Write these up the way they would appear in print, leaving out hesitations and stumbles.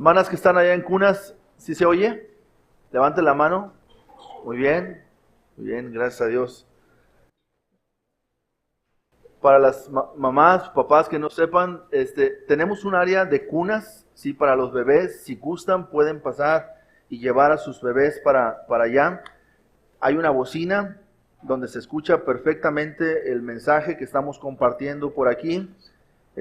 Hermanas que están allá en cunas, ¿sí se oye? Levanten la mano. Muy bien, gracias a Dios. Para las mamás, papás que no sepan, tenemos un área de cunas, sí, para los bebés. Si gustan, pueden pasar y llevar a sus bebés para allá. Hay una bocina donde se escucha perfectamente el mensaje que estamos compartiendo por aquí.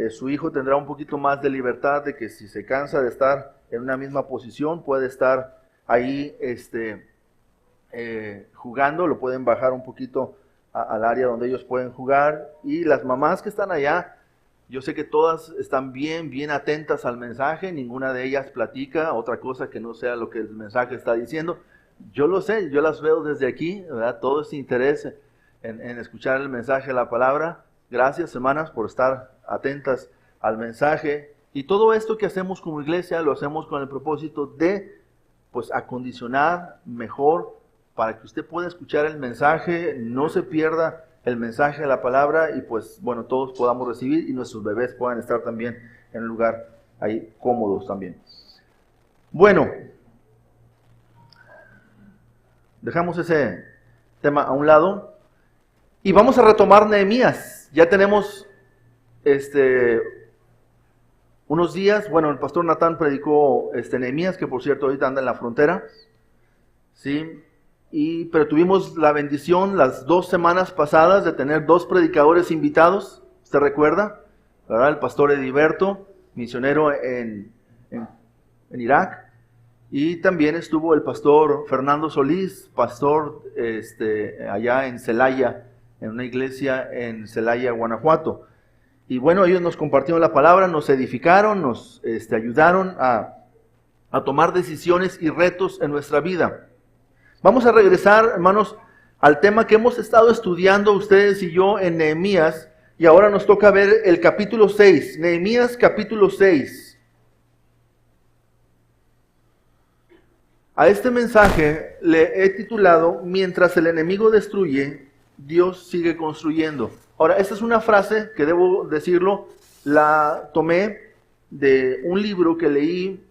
Su hijo tendrá un poquito más de libertad de que si se cansa de estar en una misma posición, puede estar ahí jugando, lo pueden bajar un poquito al área donde ellos pueden jugar. Y las mamás que están allá, yo sé que todas están bien atentas al mensaje, ninguna de ellas platica otra cosa que no sea lo que el mensaje está diciendo. Yo lo sé, yo las veo desde aquí, ¿verdad? Todo ese interés en escuchar el mensaje de la palabra. Gracias, hermanas, por estar atentas al mensaje. Y todo esto que hacemos como iglesia, lo hacemos con el propósito de, pues, acondicionar mejor para que usted pueda escuchar el mensaje, no se pierda el mensaje de la palabra y, pues, bueno, todos podamos recibir y nuestros bebés puedan estar también en un lugar ahí cómodos también. Bueno, dejamos ese tema a un lado y vamos a retomar Nehemías. Ya tenemos unos días, bueno, el pastor Natán predicó Nehemías, que por cierto ahorita anda en la frontera, ¿sí? Pero tuvimos la bendición las 2 semanas pasadas de tener 2 predicadores invitados, ¿usted recuerda? ¿Verdad? El pastor Ediberto, misionero en Irak, y también estuvo el pastor Fernando Solís, pastor allá en Celaya, en una iglesia en Celaya, Guanajuato. Y bueno, ellos nos compartieron la palabra, nos edificaron, nos ayudaron a tomar decisiones y retos en nuestra vida. Vamos a regresar, hermanos, al tema que hemos estado estudiando ustedes y yo en Nehemías, y ahora nos toca ver el capítulo 6, Nehemías capítulo 6. A este mensaje le he titulado, Mientras el enemigo destruye, Dios sigue construyendo. Ahora, esta es una frase que debo decirlo, la tomé de un libro que leí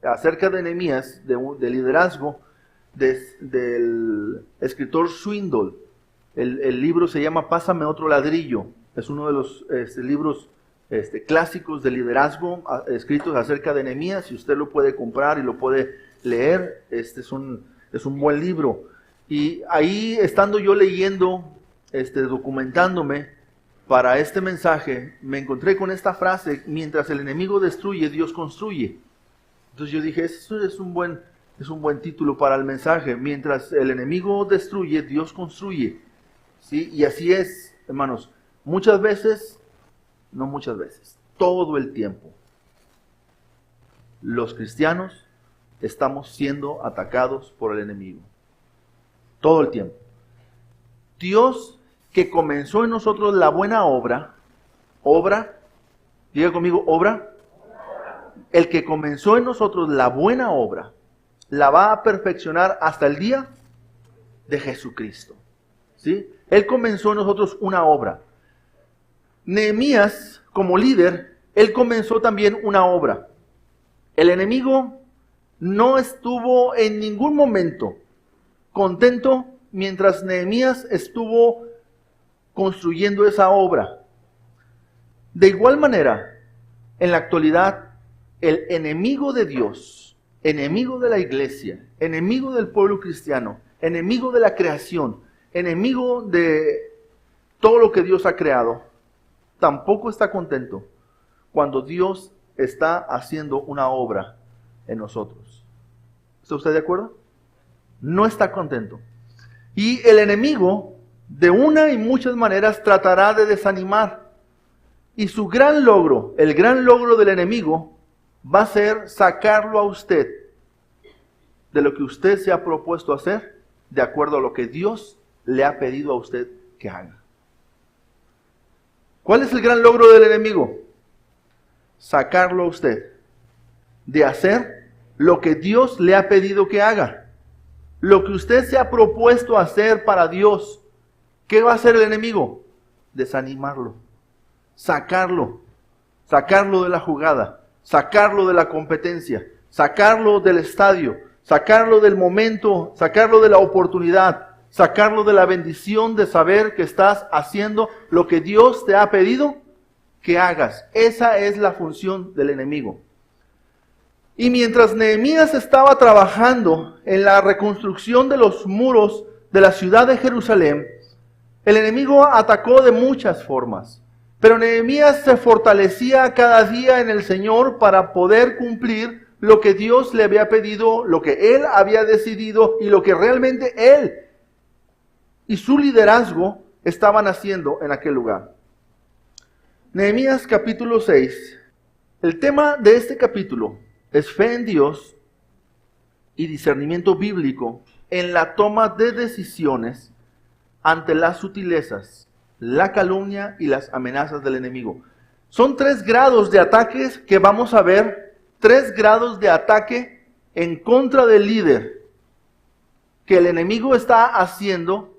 acerca de Nehemías, de liderazgo, del escritor Swindoll. El libro se llama Pásame otro ladrillo. Es uno de los libros clásicos de liderazgo escritos acerca de Nehemías. Si usted lo puede comprar y lo puede leer, es un buen libro. Y ahí, estando yo leyendo, documentándome para este mensaje, me encontré con esta frase: mientras el enemigo destruye, Dios construye. Entonces yo dije, eso es un buen título para el mensaje. Mientras el enemigo destruye, Dios construye. ¿Sí? Y así es, hermanos. Muchas veces, no muchas veces, todo el tiempo, los cristianos estamos siendo atacados por el enemigo. Todo el tiempo. Dios, que comenzó en nosotros la buena obra, diga conmigo, obra. El que comenzó en nosotros la buena obra, la va a perfeccionar hasta el día de Jesucristo. ¿Sí? Él comenzó en nosotros una obra. Nehemías, como líder, él comenzó también una obra. El enemigo no estuvo en ningún momento contento mientras Nehemías estuvo construyendo esa obra. De igual manera, en la actualidad, el enemigo de Dios, enemigo de la iglesia, enemigo del pueblo cristiano, enemigo de la creación, enemigo de todo lo que Dios ha creado, tampoco está contento cuando Dios está haciendo una obra en nosotros. ¿Está usted de acuerdo? No está contento. Y el enemigo, de una y muchas maneras, tratará de desanimar. Y su gran logro, el gran logro del enemigo, va a ser sacarlo a usted de lo que usted se ha propuesto hacer, de acuerdo a lo que Dios le ha pedido a usted que haga. ¿Cuál es el gran logro del enemigo? Sacarlo a usted de hacer lo que Dios le ha pedido que haga. Lo que usted se ha propuesto hacer para Dios, ¿qué va a hacer el enemigo? Desanimarlo, sacarlo de la jugada, sacarlo de la competencia, sacarlo del estadio, sacarlo del momento, sacarlo de la oportunidad, sacarlo de la bendición de saber que estás haciendo lo que Dios te ha pedido que hagas. Esa es la función del enemigo. Y mientras Nehemías estaba trabajando en la reconstrucción de los muros de la ciudad de Jerusalén, el enemigo atacó de muchas formas. Pero Nehemías se fortalecía cada día en el Señor para poder cumplir lo que Dios le había pedido, lo que él había decidido y lo que realmente él y su liderazgo estaban haciendo en aquel lugar. Nehemías capítulo 6. El tema de este capítulo es fe en Dios y discernimiento bíblico en la toma de decisiones ante las sutilezas, la calumnia y las amenazas del enemigo. Son 3 grados de ataques que vamos a ver, 3 grados de ataque en contra del líder que el enemigo está haciendo,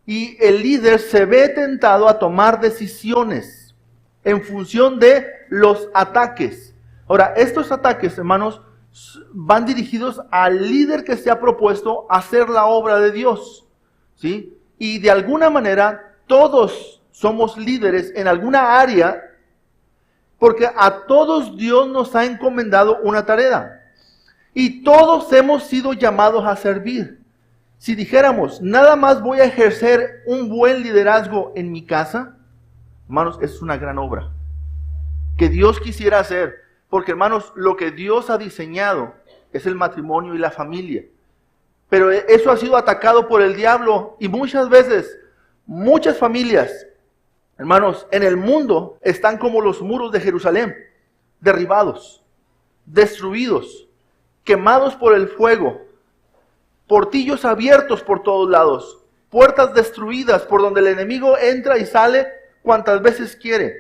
y el líder se ve tentado a tomar decisiones en función de los ataques. Ahora, estos ataques, hermanos, van dirigidos al líder que se ha propuesto hacer la obra de Dios, ¿sí? Y de alguna manera todos somos líderes en alguna área, porque a todos Dios nos ha encomendado una tarea. Y todos hemos sido llamados a servir. Si dijéramos, nada más voy a ejercer un buen liderazgo en mi casa, hermanos, es una gran obra que Dios quisiera hacer. Porque, hermanos, lo que Dios ha diseñado es el matrimonio y la familia. Pero eso ha sido atacado por el diablo, y muchas veces, muchas familias, hermanos, en el mundo están como los muros de Jerusalén, derribados, destruidos, quemados por el fuego, portillos abiertos por todos lados, puertas destruidas por donde el enemigo entra y sale cuantas veces quiere.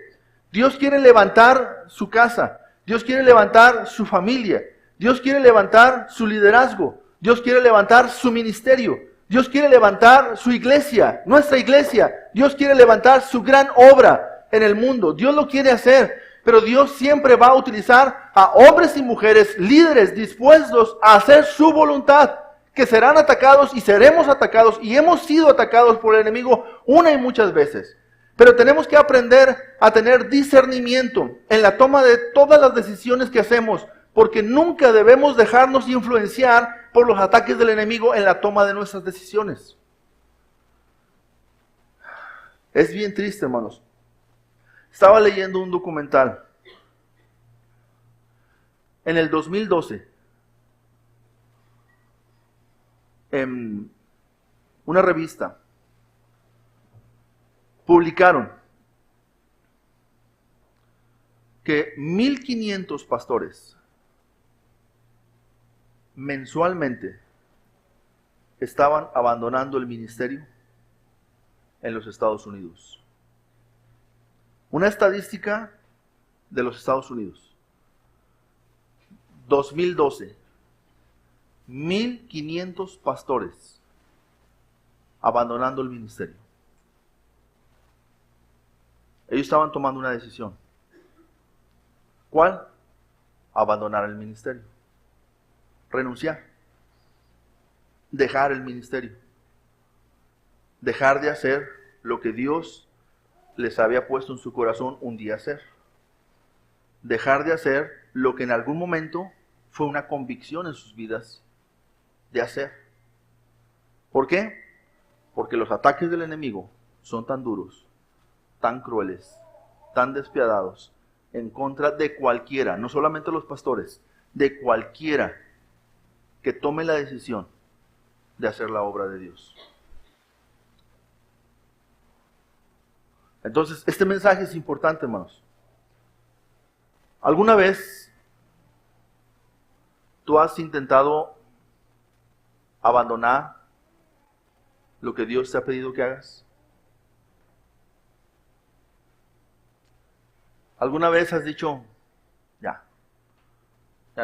Dios quiere levantar su casa, Dios quiere levantar su familia, Dios quiere levantar su liderazgo, Dios quiere levantar su ministerio, Dios quiere levantar su iglesia, nuestra iglesia. Dios quiere levantar su gran obra en el mundo. Dios lo quiere hacer, pero Dios siempre va a utilizar a hombres y mujeres, líderes dispuestos a hacer su voluntad, que serán atacados y seremos atacados y hemos sido atacados por el enemigo una y muchas veces. Pero tenemos que aprender a tener discernimiento en la toma de todas las decisiones que hacemos, porque nunca debemos dejarnos influenciar por los ataques del enemigo en la toma de nuestras decisiones. Es bien triste, hermanos. Estaba leyendo un documental en el 2012, en una revista, publicaron que 1,500 pastores mensualmente estaban abandonando el ministerio en los Estados Unidos. Una estadística de los Estados Unidos. 2012. 1,500 pastores abandonando el ministerio. Ellos estaban tomando una decisión. ¿Cuál? Abandonar el ministerio. Renunciar. Dejar el ministerio. Dejar de hacer lo que Dios les había puesto en su corazón un día hacer. Dejar de hacer lo que en algún momento fue una convicción en sus vidas de hacer. ¿Por qué? Porque los ataques del enemigo son tan duros, tan crueles, tan despiadados, en contra de cualquiera, no solamente los pastores, de cualquiera que tome la decisión de hacer la obra de Dios. Entonces, este mensaje es importante, hermanos. ¿Alguna vez tú has intentado abandonar lo que Dios te ha pedido que hagas? ¿Alguna vez has dicho, ya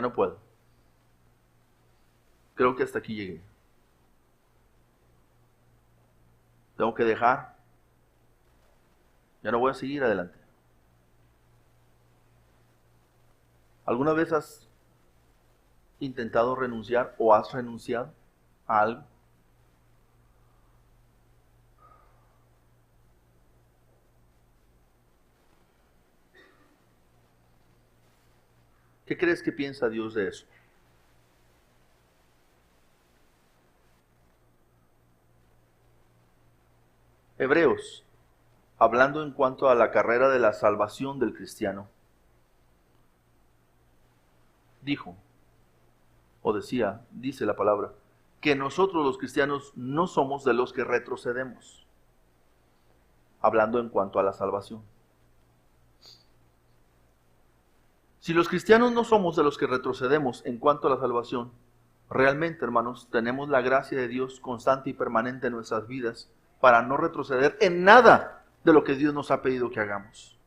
no puedo? Creo que hasta aquí llegué. Tengo que dejar. Ya no voy a seguir adelante. ¿Alguna vez has intentado renunciar o has renunciado a algo? ¿Qué crees que piensa Dios de eso? Hebreos, hablando en cuanto a la carrera de la salvación del cristiano, dijo, o decía, dice la palabra, que nosotros los cristianos no somos de los que retrocedemos, hablando en cuanto a la salvación. Si los cristianos no somos de los que retrocedemos en cuanto a la salvación, realmente, hermanos, tenemos la gracia de Dios constante y permanente en nuestras vidas para no retroceder en nada de lo que Dios nos ha pedido que hagamos.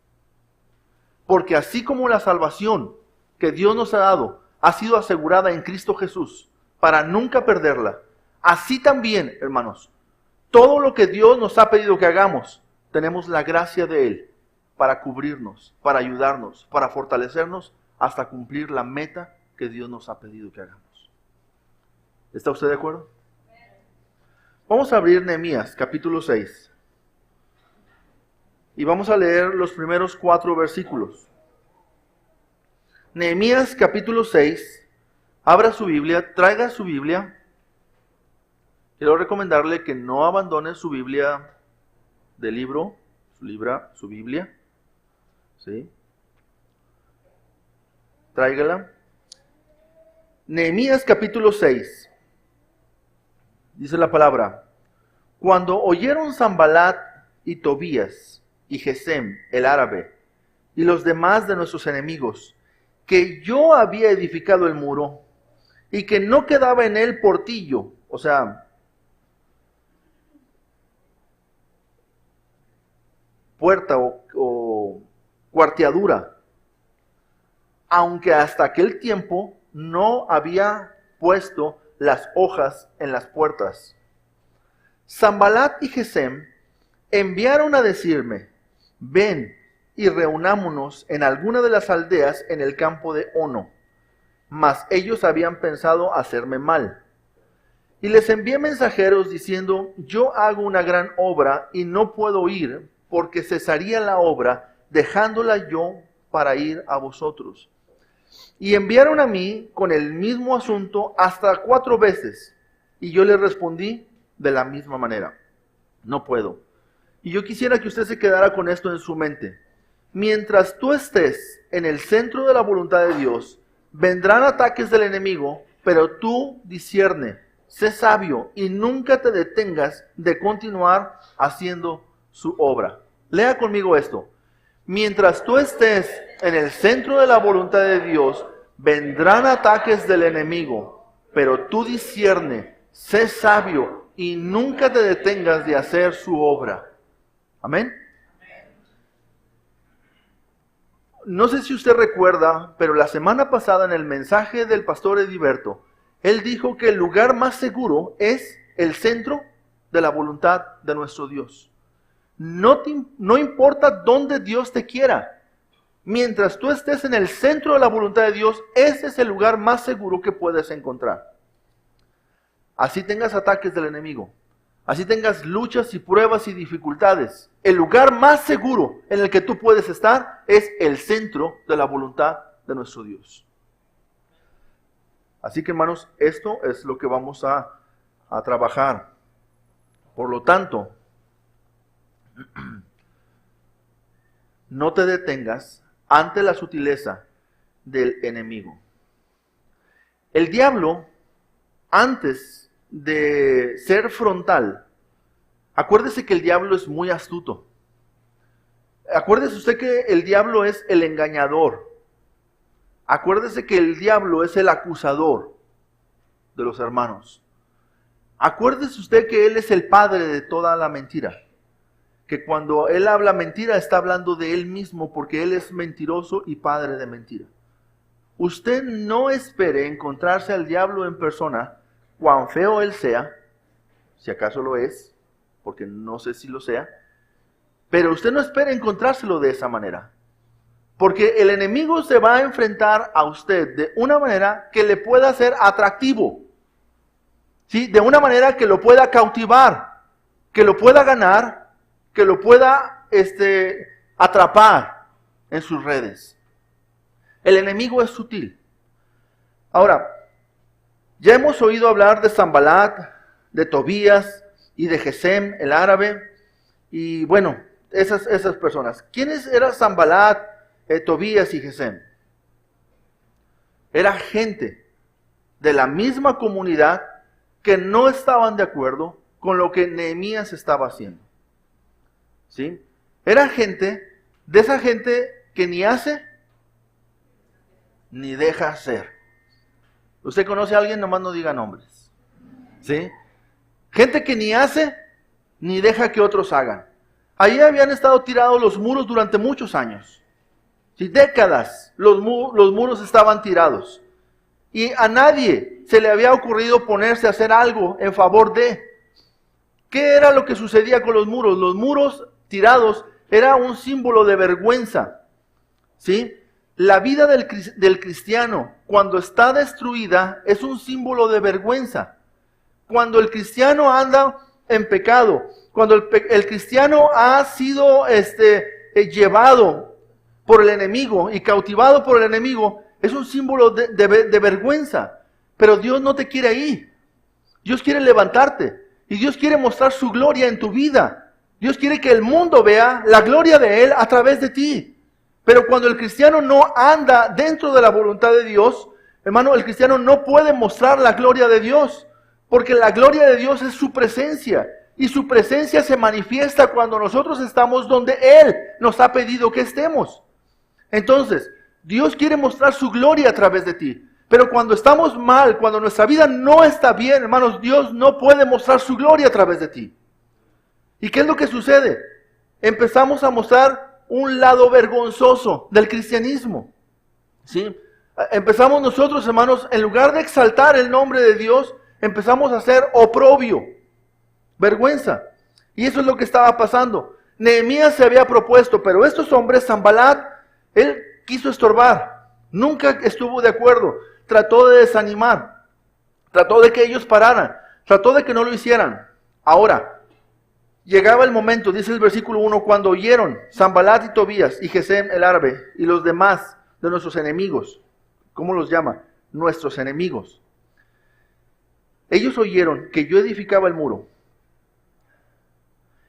Porque así como la salvación que Dios nos ha dado ha sido asegurada en Cristo Jesús para nunca perderla, así también, hermanos, todo lo que Dios nos ha pedido que hagamos, tenemos la gracia de Él para cubrirnos, para ayudarnos, para fortalecernos hasta cumplir la meta que Dios nos ha pedido que hagamos. ¿Está usted de acuerdo? Vamos a abrir Nehemías capítulo 6 y vamos a leer los primeros 4 versículos. Nehemías capítulo 6, abra su Biblia, traiga su Biblia. Quiero recomendarle que no abandone su Biblia de libro, su Biblia, ¿sí? Tráigala. Nehemías capítulo 6, dice la palabra: Cuando oyeron Sanballat y Tobías y Gesem el árabe y los demás de nuestros enemigos que yo había edificado el muro y que no quedaba en él portillo, o sea, puerta o cuarteadura, aunque hasta aquel tiempo no había puesto las hojas en las puertas. Sanballat y Gesem enviaron a decirme: ven y reunámonos en alguna de las aldeas en el campo de Ono. Mas ellos habían pensado hacerme mal. Y les envié mensajeros diciendo: yo hago una gran obra y no puedo ir, porque cesaría la obra, dejándola yo para ir a vosotros. Y enviaron a mí con el mismo asunto hasta 4 veces. Y yo les respondí de la misma manera: no puedo. Y yo quisiera que usted se quedara con esto en su mente. Mientras tú estés en el centro de la voluntad de Dios, vendrán ataques del enemigo, pero tú discierne, sé sabio y nunca te detengas de continuar haciendo su obra. Lea conmigo esto. Mientras tú estés en el centro de la voluntad de Dios, vendrán ataques del enemigo, pero tú discierne, sé sabio y nunca te detengas de hacer su obra. Amén. No sé si usted recuerda, pero la semana pasada en el mensaje del pastor Ediberto, él dijo que el lugar más seguro es el centro de la voluntad de nuestro Dios. No importa dónde Dios te quiera. Mientras tú estés en el centro de la voluntad de Dios, ese es el lugar más seguro que puedes encontrar. Así tengas ataques del enemigo, así tengas luchas y pruebas y dificultades, el lugar más seguro en el que tú puedes estar es el centro de la voluntad de nuestro Dios. Así que, hermanos, esto es lo que vamos a trabajar. Por lo tanto, no te detengas ante la sutileza del enemigo. El diablo, antes de ser frontal, acuérdese que el diablo es muy astuto. Acuérdese usted que el diablo es el engañador. Acuérdese que el diablo es el acusador de los hermanos. Acuérdese usted que él es el padre de toda la mentira. Que cuando él habla mentira está hablando de él mismo, porque él es mentiroso y padre de mentira. Usted no espere encontrarse al diablo en persona, cuán feo él sea, si acaso lo es, porque no sé si lo sea, pero usted no espere encontrárselo de esa manera. Porque el enemigo se va a enfrentar a usted de una manera que le pueda ser atractivo, ¿sí? De una manera que lo pueda cautivar, que lo pueda ganar, que lo pueda atrapar en sus redes. El enemigo es sutil. Ahora, ya hemos oído hablar de Sanbalat, de Tobías y de Gesem, el árabe, y bueno, esas personas. ¿Quiénes eran Sanbalat, Tobías y Gesem? Era gente de la misma comunidad que no estaban de acuerdo con lo que Nehemías estaba haciendo. ¿Sí? Era gente, de esa gente que ni hace ni deja hacer. ¿Usted conoce a alguien? Nomás no diga nombres. ¿Sí? Gente que ni hace ni deja que otros hagan. Ahí habían estado tirados los muros durante muchos años. ¿Sí? Décadas los muros estaban tirados. Y a nadie se le había ocurrido ponerse a hacer algo en favor de. ¿Qué era lo que sucedía con los muros? Los muros tirados era un símbolo de vergüenza. ¿Sí? La vida del cristiano, cuando está destruida, es un símbolo de vergüenza. Cuando el cristiano anda en pecado, cuando el cristiano ha sido llevado por el enemigo y cautivado por el enemigo, es un símbolo de vergüenza. Pero Dios no te quiere ahí. Dios quiere levantarte y Dios quiere mostrar su gloria en tu vida. Dios quiere que el mundo vea la gloria de Él a través de ti. Pero cuando el cristiano no anda dentro de la voluntad de Dios, hermano, el cristiano no puede mostrar la gloria de Dios, porque la gloria de Dios es su presencia, y su presencia se manifiesta cuando nosotros estamos donde Él nos ha pedido que estemos. Entonces, Dios quiere mostrar su gloria a través de ti, pero cuando estamos mal, cuando nuestra vida no está bien, hermanos, Dios no puede mostrar su gloria a través de ti. ¿Y qué es lo que sucede? Empezamos a mostrar un lado vergonzoso del cristianismo. ¿Sí? Empezamos nosotros, hermanos, en lugar de exaltar el nombre de Dios, empezamos a hacer oprobio, vergüenza. Y eso es lo que estaba pasando. Nehemías se había propuesto, pero estos hombres, Sanbalat, él quiso estorbar. Nunca estuvo de acuerdo. Trató de desanimar. Trató de que ellos pararan. Trató de que no lo hicieran. Ahora, llegaba el momento, dice el versículo 1, cuando oyeron Sanbalat y Tobías y Gesem el árabe y los demás de nuestros enemigos. ¿Cómo los llama? Nuestros enemigos. Ellos oyeron que yo edificaba el muro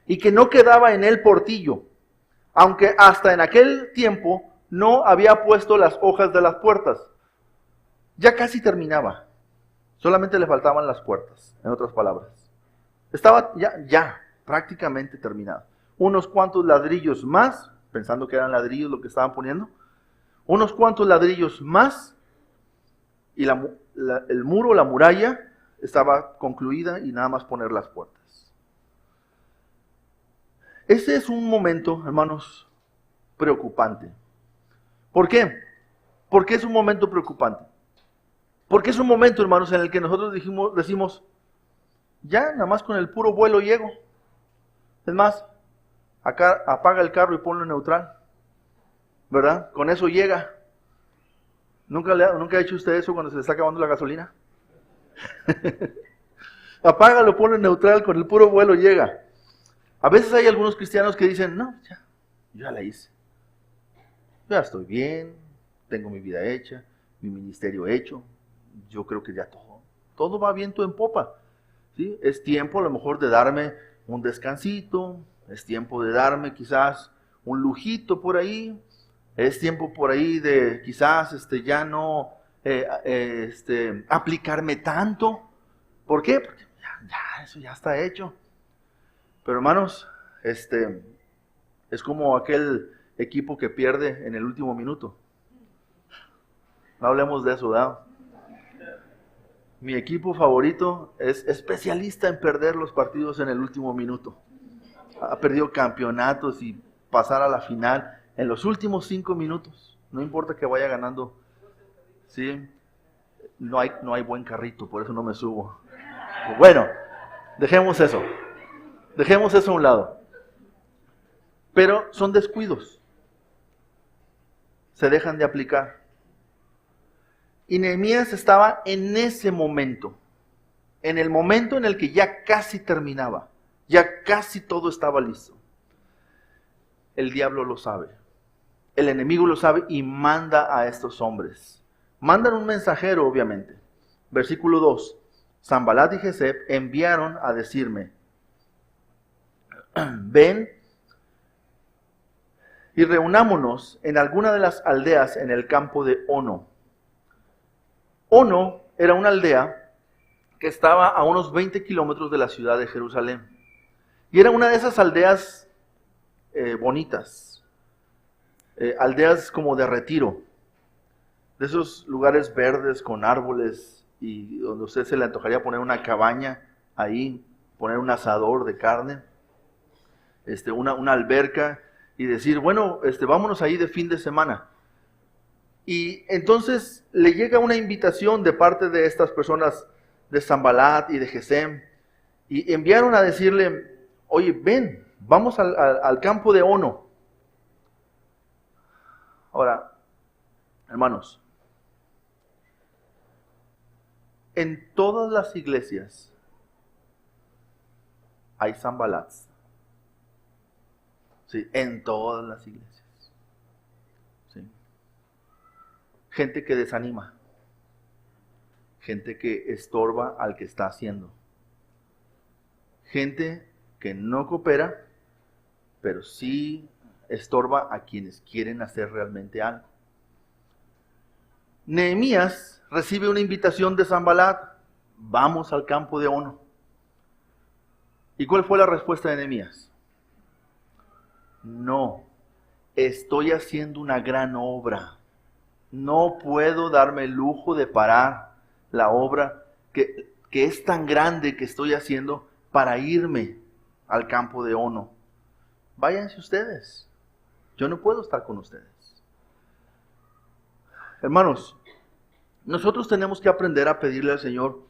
y que no quedaba en él portillo, aunque hasta en aquel tiempo no había puesto las hojas de las puertas. Ya casi terminaba. Solamente le faltaban las puertas, en otras palabras. Estaba ya prácticamente terminado. Unos cuantos ladrillos más, pensando que eran ladrillos lo que estaban poniendo, unos cuantos ladrillos más, y el muro, la muralla, estaba concluida y nada más poner las puertas. Ese es un momento, hermanos, preocupante. ¿Por qué? ¿Por qué es un momento preocupante? Porque es un momento, hermanos, en el que nosotros decimos, ya nada más con el puro vuelo llego. Es más, acá apaga el carro y ponlo en neutral, ¿verdad? Con eso llega. ¿Nunca ha hecho usted eso cuando se le está acabando la gasolina? Apágalo, ponlo en neutral, con el puro vuelo llega. A veces hay algunos cristianos que dicen, no, yo ya la hice. Ya estoy bien, tengo mi vida hecha, mi ministerio hecho. Yo creo que ya todo va viento en popa. ¿Sí? Es tiempo a lo mejor de darme un descansito, es tiempo de darme quizás un lujito por ahí, es tiempo por ahí de quizás ya no aplicarme tanto. ¿Por qué? Porque eso ya está hecho. Pero hermanos, es como aquel equipo que pierde en el último minuto. No hablemos de eso, ¿verdad? Mi equipo favorito es especialista en perder los partidos en el último minuto. Ha perdido campeonatos y pasar a la final en los últimos 5 minutos. No importa que vaya ganando. ¿Sí? No hay buen carrito, por eso no me subo. Bueno, dejemos eso. Dejemos eso a un lado. Pero son descuidos. se dejan de aplicar. Y Nehemías estaba en ese momento, en el momento en el que ya casi terminaba, ya casi todo estaba listo. El diablo lo sabe, el enemigo lo sabe y manda a estos hombres. Mandan un mensajero, obviamente. Versículo 2. Sanbalat y Gesem enviaron a decirme, ven y reunámonos en alguna de las aldeas en el campo de Ono. Ono era una aldea que estaba a unos 20 kilómetros de la ciudad de Jerusalén. Y era una de esas aldeas bonitas, aldeas como de retiro, de esos lugares verdes con árboles y donde a usted se le antojaría poner una cabaña ahí, poner un asador de carne, una alberca y decir, bueno, vámonos ahí de fin de semana. Y entonces le llega una invitación de parte de estas personas de Sanbalat y de Gesem, y enviaron a decirle, oye, ven, vamos al campo de Ono. Ahora, hermanos, en todas las iglesias hay Sanbalats. Sí, en todas las iglesias. Gente que desanima, gente que estorba al que está haciendo, gente que no coopera, pero sí estorba a quienes quieren hacer realmente algo. Nehemías recibe una invitación de Sanbalat, vamos al campo de Ono. ¿Y cuál fue la respuesta de Nehemías? No, estoy haciendo una gran obra. No puedo darme el lujo de parar la obra que es tan grande que estoy haciendo para irme al campo de Ono. Váyanse ustedes. Yo no puedo estar con ustedes. Hermanos, nosotros tenemos que aprender a pedirle al Señor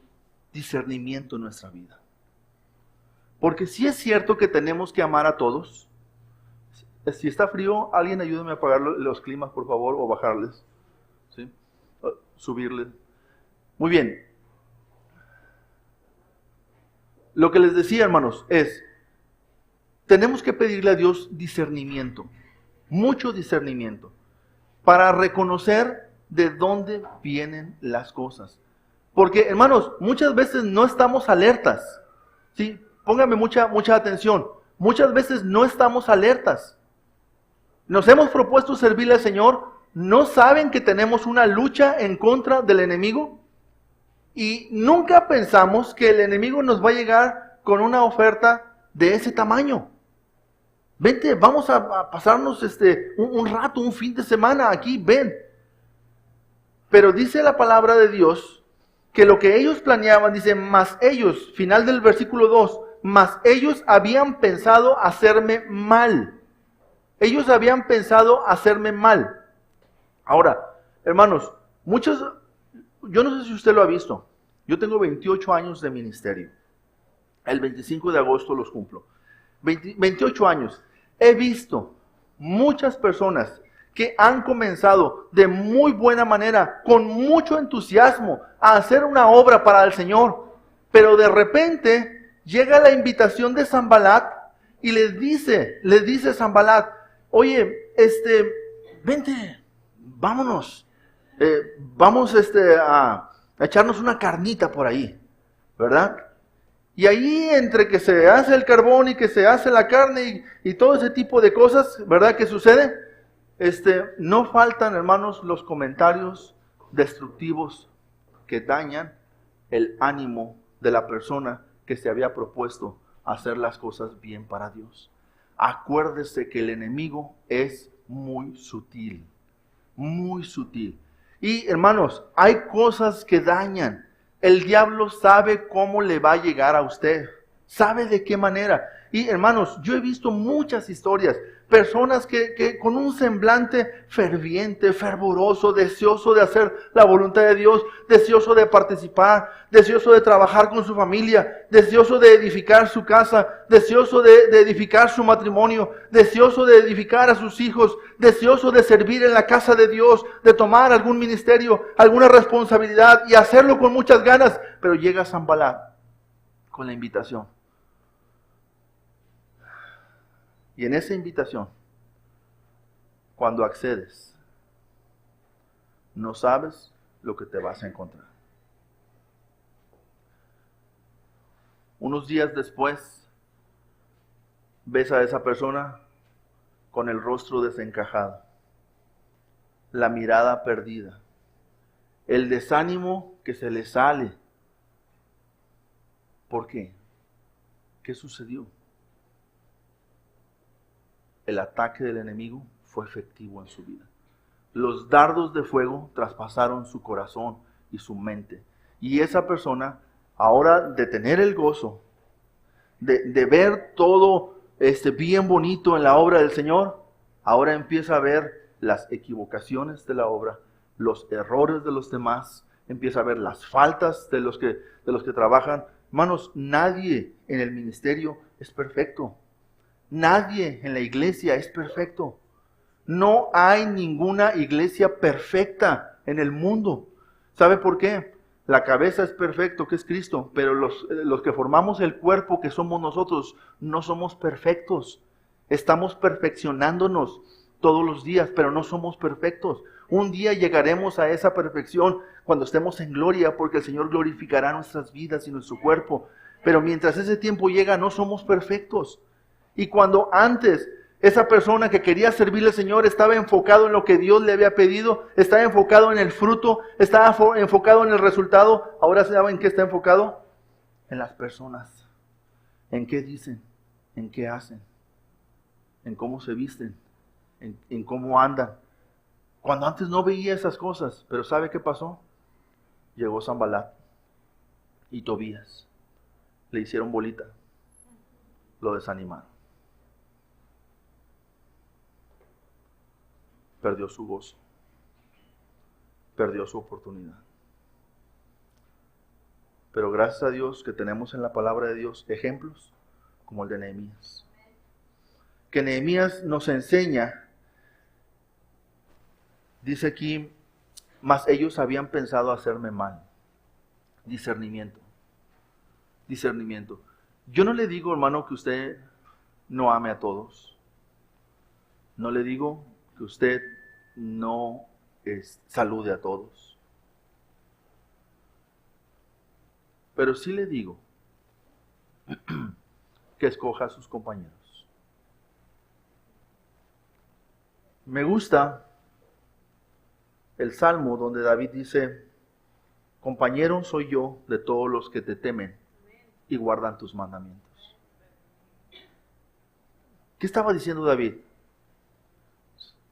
discernimiento en nuestra vida. Porque sí es cierto que tenemos que amar a todos. Si está frío, alguien ayúdeme a apagar los climas, por favor, o bajarles. ¿Sí? Subirle. Muy bien. Lo que les decía, hermanos, es, tenemos que pedirle a Dios discernimiento, mucho discernimiento, para reconocer de dónde vienen las cosas. Porque, hermanos, muchas veces no estamos alertas. ¿Sí? Pónganme mucha atención. Muchas veces no estamos alertas. Nos hemos propuesto servirle al Señor. ¿No saben que tenemos una lucha en contra del enemigo? Y nunca pensamos que el enemigo nos va a llegar con una oferta de ese tamaño. Vente, vamos a pasarnos un rato, un fin de semana aquí, ven. Pero dice la palabra de Dios que lo que ellos planeaban, dice, mas ellos, final del versículo 2, mas ellos habían pensado hacerme mal. Ellos habían pensado hacerme mal. Ahora, hermanos, yo no sé si usted lo ha visto. Yo tengo 28 años de ministerio. El 25 de agosto los cumplo. 28 años. He visto muchas personas que han comenzado de muy buena manera, con mucho entusiasmo, a hacer una obra para el Señor. Pero de repente llega la invitación de Sanbalat y les dice Sanbalat, oye, vente, vámonos, vamos a echarnos una carnita por ahí, ¿verdad? Y ahí entre que se hace el carbón y que se hace la carne y todo ese tipo de cosas, ¿verdad? ¿Qué sucede? No faltan, hermanos, los comentarios destructivos que dañan el ánimo de la persona que se había propuesto hacer las cosas bien para Dios. Acuérdese que el enemigo es muy sutil, muy sutil. Y hermanos, hay cosas que dañan. El diablo sabe cómo le va a llegar a usted, sabe de qué manera. Y hermanos, yo he visto muchas historias, Personas que con un semblante ferviente, fervoroso, deseoso de hacer la voluntad de Dios, deseoso de participar, deseoso de trabajar con su familia, deseoso de edificar su casa, deseoso de edificar su matrimonio, deseoso de edificar a sus hijos, deseoso de servir en la casa de Dios, de tomar algún ministerio, alguna responsabilidad y hacerlo con muchas ganas. Pero llega Sanbalat con la invitación. Y en esa invitación, cuando accedes, no sabes lo que te vas a encontrar. Unos días después, ves a esa persona con el rostro desencajado, la mirada perdida, el desánimo que se le sale. ¿Por qué? ¿Qué sucedió? El ataque del enemigo fue efectivo en su vida. Los dardos de fuego traspasaron su corazón y su mente. Y esa persona, ahora de tener el gozo, de ver todo bien bonito en la obra del Señor, ahora empieza a ver las equivocaciones de la obra, los errores de los demás, empieza a ver las faltas de los que trabajan. Hermanos, nadie en el ministerio es perfecto. Nadie en la iglesia es perfecto. No hay ninguna iglesia perfecta en el mundo. ¿Sabe por qué? La cabeza es perfecto, que es Cristo, pero los que formamos el cuerpo, que somos nosotros, no somos perfectos. Estamos perfeccionándonos todos los días, pero no somos perfectos. Un día llegaremos a esa perfección cuando estemos en gloria, porque el Señor glorificará nuestras vidas y nuestro cuerpo. Pero mientras ese tiempo llega, no somos perfectos. Y cuando antes esa persona que quería servirle al Señor estaba enfocado en lo que Dios le había pedido, estaba enfocado en el fruto, estaba enfocado en el resultado, ahora ¿saben qué está enfocado? En las personas, en qué dicen, en qué hacen, en cómo se visten, en cómo andan. Cuando antes no veía esas cosas, pero ¿sabe qué pasó? Llegó Sanbalat y Tobías, le hicieron bolita, lo desanimaron. Perdió su gozo, perdió su oportunidad. Pero gracias a Dios que tenemos en la palabra de Dios ejemplos como el de Nehemías. Que Nehemías nos enseña, dice aquí, mas ellos habían pensado hacerme mal. Discernimiento. Discernimiento. Yo no le digo, hermano, que usted no ame a todos. No le digo que usted no salude a todos. Pero sí le digo que escoja a sus compañeros. Me gusta el Salmo donde David dice, compañero soy yo de todos los que te temen y guardan tus mandamientos. ¿Qué estaba diciendo David?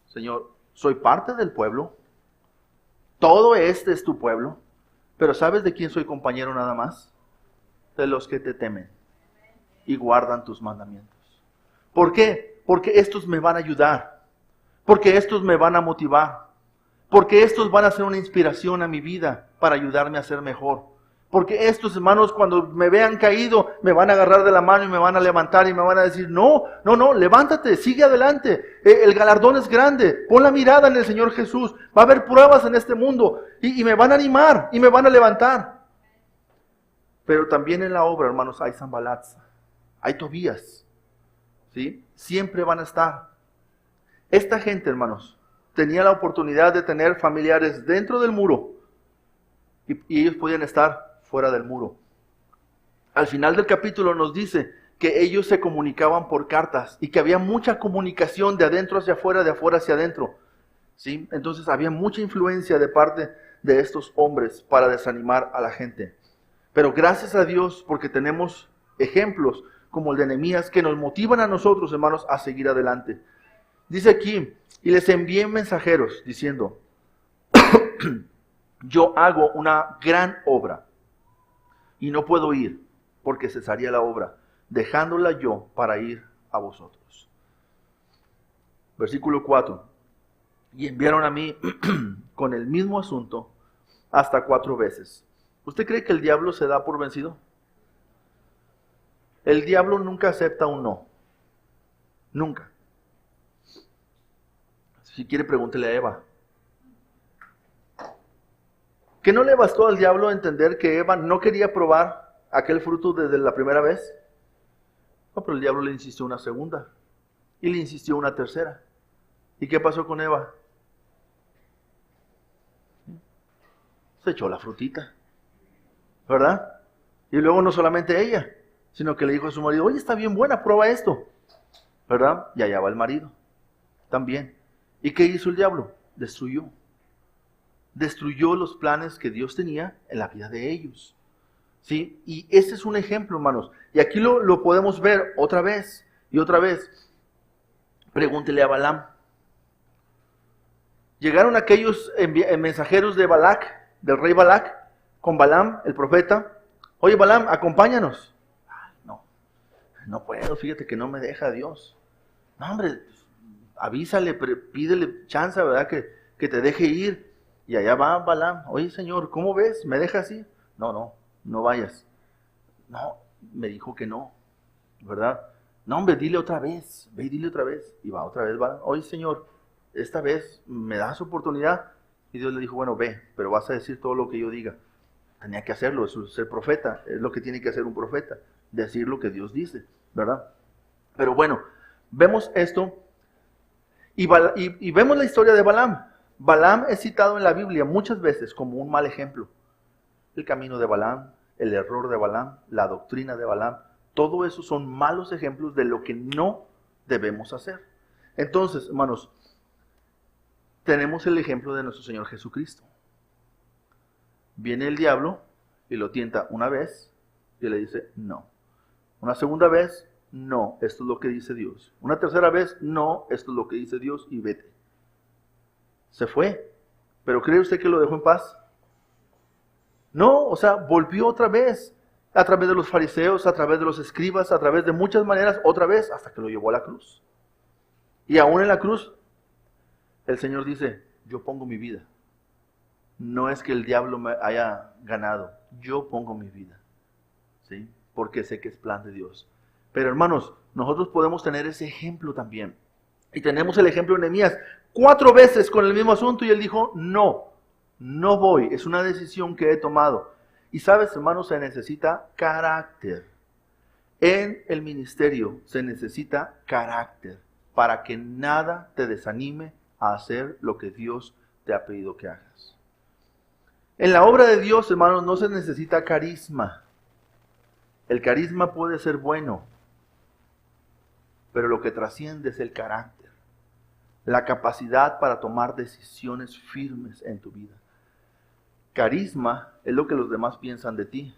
Señor, soy parte del pueblo, todo este es tu pueblo, pero ¿sabes de quién soy compañero nada más? De los que te temen y guardan tus mandamientos. ¿Por qué? Porque estos me van a ayudar, porque estos me van a motivar, porque estos van a ser una inspiración a mi vida para ayudarme a ser mejor. Porque estos hermanos cuando me vean caído me van a agarrar de la mano y me van a levantar y me van a decir, no, levántate, sigue adelante, el galardón es grande, pon la mirada en el Señor Jesús, va a haber pruebas en este mundo y me van a animar y me van a levantar. Pero también en la obra, hermanos, hay Sanbalats, hay Tobías, ¿sí? Siempre van a estar. Esta gente, hermanos, tenía la oportunidad de tener familiares dentro del muro y ellos podían estar fuera del muro. Al final del capítulo nos dice que ellos se comunicaban por cartas y que había mucha comunicación de adentro hacia afuera, de afuera hacia adentro, ¿sí? Entonces había mucha influencia de parte de estos hombres para desanimar a la gente. Pero gracias a Dios porque tenemos ejemplos como el de Nehemías que nos motivan a nosotros, hermanos, a seguir adelante. Dice aquí, y les envié mensajeros diciendo, yo hago una gran obra y no puedo ir porque cesaría la obra, dejándola yo para ir a vosotros. Versículo 4. Y enviaron a mí con el mismo asunto hasta 4 veces. ¿Usted cree que el diablo se da por vencido? El diablo nunca acepta un no. Nunca. Si quiere, pregúntele a Eva. ¿Que no le bastó al diablo entender que Eva no quería probar aquel fruto desde la primera vez? No, pero el diablo le insistió una segunda. Y le insistió una tercera. ¿Y qué pasó con Eva? Se echó la frutita, ¿verdad? Y luego no solamente ella, sino que le dijo a su marido, oye, está bien buena, prueba esto, ¿verdad? Y allá va el marido, también. ¿Y qué hizo el diablo? Destruyó los planes que Dios tenía en la vida de ellos, ¿sí? Y ese es un ejemplo, hermanos. Y aquí lo podemos ver otra vez y otra vez. Pregúntele a Balaam. Llegaron aquellos mensajeros de Balac, del rey Balac, con Balaam, el profeta. Oye, Balaam, acompáñanos. No puedo, fíjate que no me deja Dios. No, hombre, avísale, pídele chance, ¿verdad? Que te deje ir. Y allá va Balaam. Oye, Señor, ¿cómo ves? ¿Me deja así? No vayas. No, me dijo que no, ¿verdad? No, hombre, dile otra vez. Ve y dile otra vez. Y va otra vez Balaam. Oye, Señor, esta vez me das oportunidad. Y Dios le dijo, bueno, ve, pero vas a decir todo lo que yo diga. Tenía que hacerlo, eso es ser profeta, es lo que tiene que hacer un profeta, decir lo que Dios dice, ¿verdad? Pero bueno, vemos esto y vemos la historia de Balaam. Balaam es citado en la Biblia muchas veces como un mal ejemplo. El camino de Balaam, el error de Balaam, la doctrina de Balaam, todo eso son malos ejemplos de lo que no debemos hacer. Entonces, hermanos, tenemos el ejemplo de nuestro Señor Jesucristo. Viene el diablo y lo tienta una vez y le dice no. Una segunda vez, no, esto es lo que dice Dios. Una tercera vez, no, esto es lo que dice Dios y vete. Se fue. ¿Pero cree usted que lo dejó en paz? No, o sea, volvió otra vez. A través de los fariseos, a través de los escribas, a través de muchas maneras, otra vez, hasta que lo llevó a la cruz. Y aún en la cruz, el Señor dice, yo pongo mi vida. No es que el diablo me haya ganado, yo pongo mi vida, ¿sí? Porque sé que es plan de Dios. Pero hermanos, nosotros podemos tener ese ejemplo también. Y tenemos el ejemplo de Nehemías, 4 veces con el mismo asunto y él dijo, no voy, es una decisión que he tomado. Y sabes, hermanos, se necesita carácter. En el ministerio se necesita carácter para que nada te desanime a hacer lo que Dios te ha pedido que hagas. En la obra de Dios, hermanos, no se necesita carisma. El carisma puede ser bueno, pero lo que trasciende es el carácter, la capacidad para tomar decisiones firmes en tu vida. Carisma es lo que los demás piensan de ti.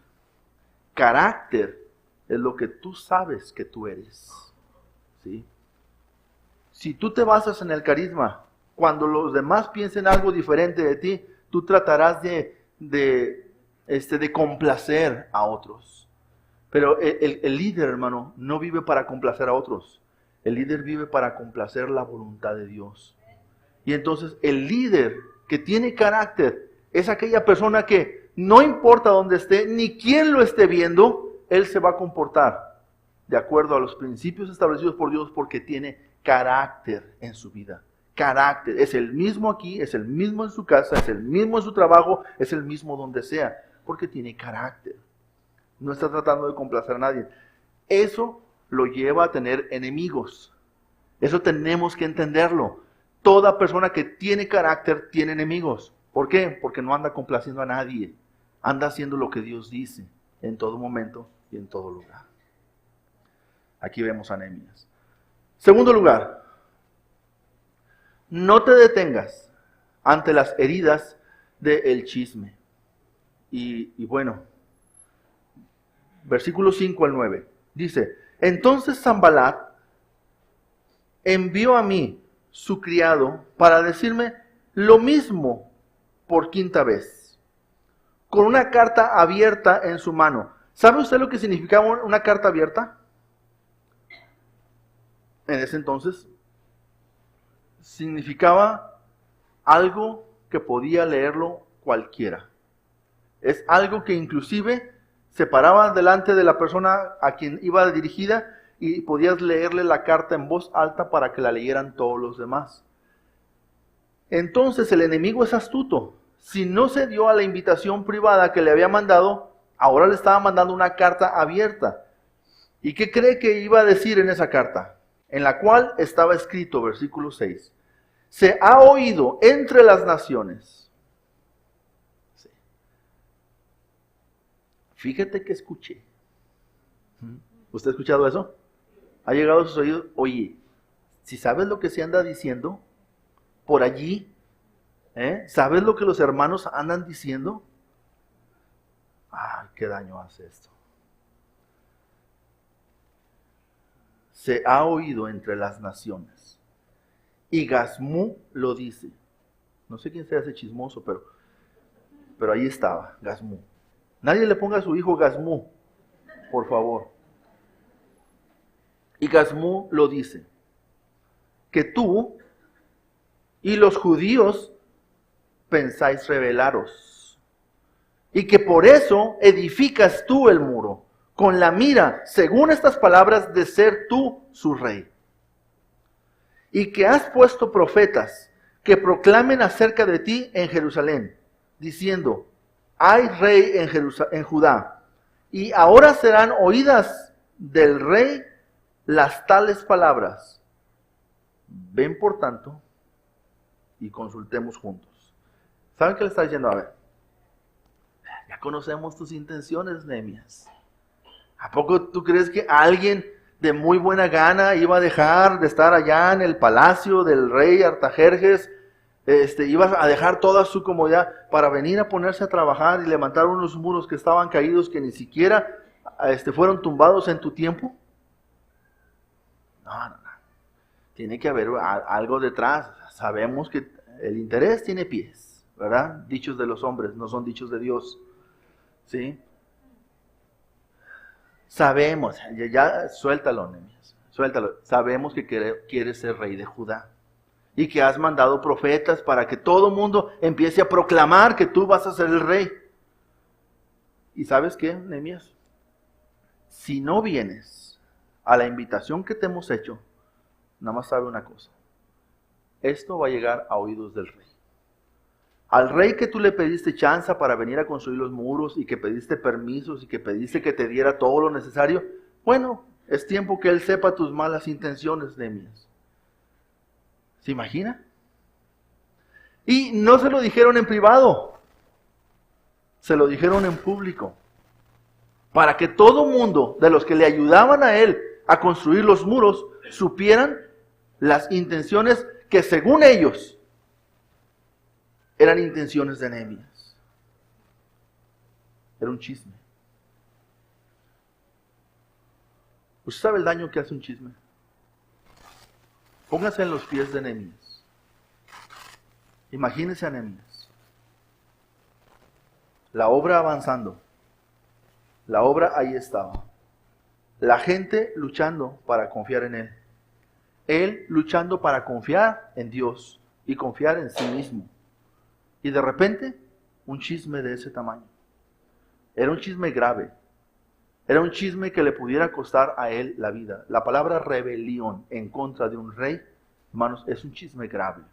Carácter es lo que tú sabes que tú eres, ¿sí? Si tú te basas en el carisma, cuando los demás piensen algo diferente de ti, tú tratarás de complacer a otros. Pero el líder, hermano, no vive para complacer a otros. El líder vive para complacer la voluntad de Dios. Y entonces el líder que tiene carácter es aquella persona que no importa dónde esté, ni quién lo esté viendo, él se va a comportar de acuerdo a los principios establecidos por Dios porque tiene carácter en su vida. Carácter, es el mismo aquí, es el mismo en su casa, es el mismo en su trabajo, es el mismo donde sea, porque tiene carácter. No está tratando de complacer a nadie. Eso lo lleva a tener enemigos. Eso tenemos que entenderlo. Toda persona que tiene carácter tiene enemigos. ¿Por qué? Porque no anda complaciendo a nadie. Anda haciendo lo que Dios dice en todo momento y en todo lugar. Aquí vemos a Nehemías. Segundo lugar, no te detengas ante las heridas del chisme. Y bueno, versículos 5 al 9, dice, entonces Sanballat envió a mí, su criado, para decirme lo mismo por 5ª vez, con una carta abierta en su mano. ¿Sabe usted lo que significaba una carta abierta? En ese entonces, significaba algo que podía leerlo cualquiera. Es algo que inclusive se paraba delante de la persona a quien iba dirigida y podías leerle la carta en voz alta para que la leyeran todos los demás. Entonces el enemigo es astuto. Si no se dio a la invitación privada que le había mandado, ahora le estaba mandando una carta abierta. ¿Y qué cree que iba a decir en esa carta? En la cual estaba escrito, versículo 6, se ha oído entre las naciones. Sí. Fíjate que escuché. ¿Usted ha escuchado eso? ¿Ha llegado a sus oídos? Oye, si sabes lo que se anda diciendo por allí, ¿sabes lo que los hermanos andan diciendo? ¡Ay, qué daño hace esto! Se ha oído entre las naciones. Y Gazmú lo dice. No sé quién sea ese chismoso, pero ahí estaba, Gazmú. Nadie le ponga a su hijo Gazmú, por favor. Y Gazmú lo dice, que tú y los judíos pensáis rebelaros, y que por eso edificas tú el muro, con la mira, según estas palabras, de ser tú su rey. Y que has puesto profetas que proclamen acerca de ti en Jerusalén, diciendo, hay rey en Judá, y ahora serán oídas del rey las tales palabras. Ven por tanto y consultemos juntos. ¿Saben qué le está diciendo? A ver, ya conocemos tus intenciones, Nehemías. ¿A poco tú crees que alguien de muy buena gana iba a dejar de estar allá en el palacio del rey Artajerjes? Iba a dejar toda su comodidad para venir a ponerse a trabajar y levantar unos muros que estaban caídos, que ni siquiera fueron tumbados en tu tiempo. No. Tiene que haber algo detrás. Sabemos que el interés tiene pies, ¿verdad? Dichos de los hombres, no son dichos de Dios. ¿Sí? Sabemos, ya suéltalo, Nehemías, suéltalo. Sabemos que quieres ser rey de Judá y que has mandado profetas para que todo el mundo empiece a proclamar que tú vas a ser el rey. ¿Y sabes qué, Nehemías? Si no vienes a la invitación que te hemos hecho, nada más sabe una cosa. Esto va a llegar a oídos del rey. Al rey que tú le pediste chance para venir a construir los muros y que pediste permisos y que pediste que te diera todo lo necesario, bueno, es tiempo que él sepa tus malas intenciones, Nehemías. ¿Se imagina? Y no se lo dijeron en privado, se lo dijeron en público, para que todo mundo de los que le ayudaban a él a construir los muros supieran las intenciones que según ellos eran intenciones de Nehemías. Era un chisme. ¿Usted sabe el daño que hace un chisme? Póngase en los pies de Nehemías. Imagínese a Nehemías. La obra avanzando. La obra ahí estaba. La gente luchando para confiar en él. Él luchando para confiar en Dios y confiar en sí mismo. Y de repente, un chisme de ese tamaño. Era un chisme grave. Era un chisme que le pudiera costar a él la vida. La palabra rebelión en contra de un rey, hermanos, es un chisme grave.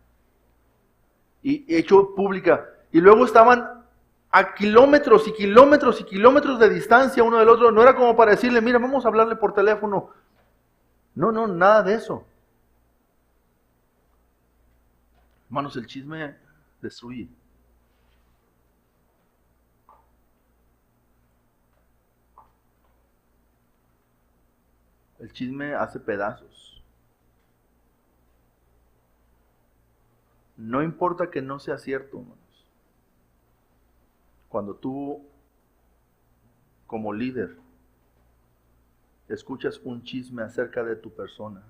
Y hecho pública. Y luego estaban a kilómetros y kilómetros y kilómetros de distancia uno del otro. No era como para decirle, mira, vamos a hablarle por teléfono. No, nada de eso. Hermanos, el chisme destruye. El chisme hace pedazos. No importa que no sea cierto, hermanos. Cuando tú, como líder, escuchas un chisme acerca de tu persona,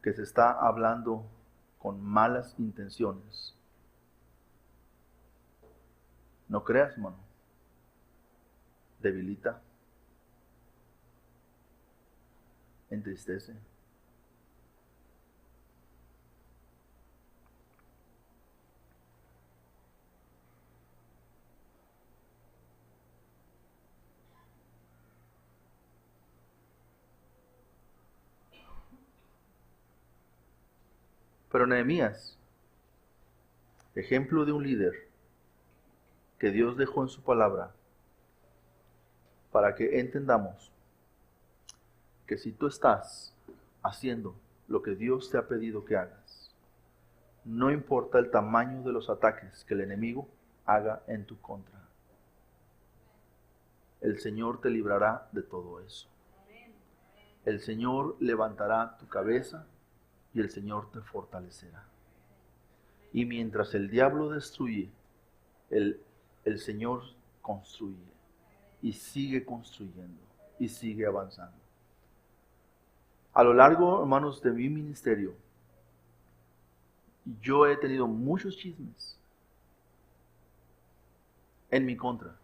que se está hablando con malas intenciones, no creas, hermano. Debilita. Entristece. Pero Nehemías, ejemplo de un líder que Dios dejó en su palabra, para que entendamos que si tú estás haciendo lo que Dios te ha pedido que hagas, no importa el tamaño de los ataques que el enemigo haga en tu contra, el Señor te librará de todo eso. El Señor levantará tu cabeza y el Señor te fortalecerá. Y mientras el diablo destruye, el Señor construye y sigue construyendo y sigue avanzando. A lo largo, hermanos, de mi ministerio, yo he tenido muchos chismes en mi contra.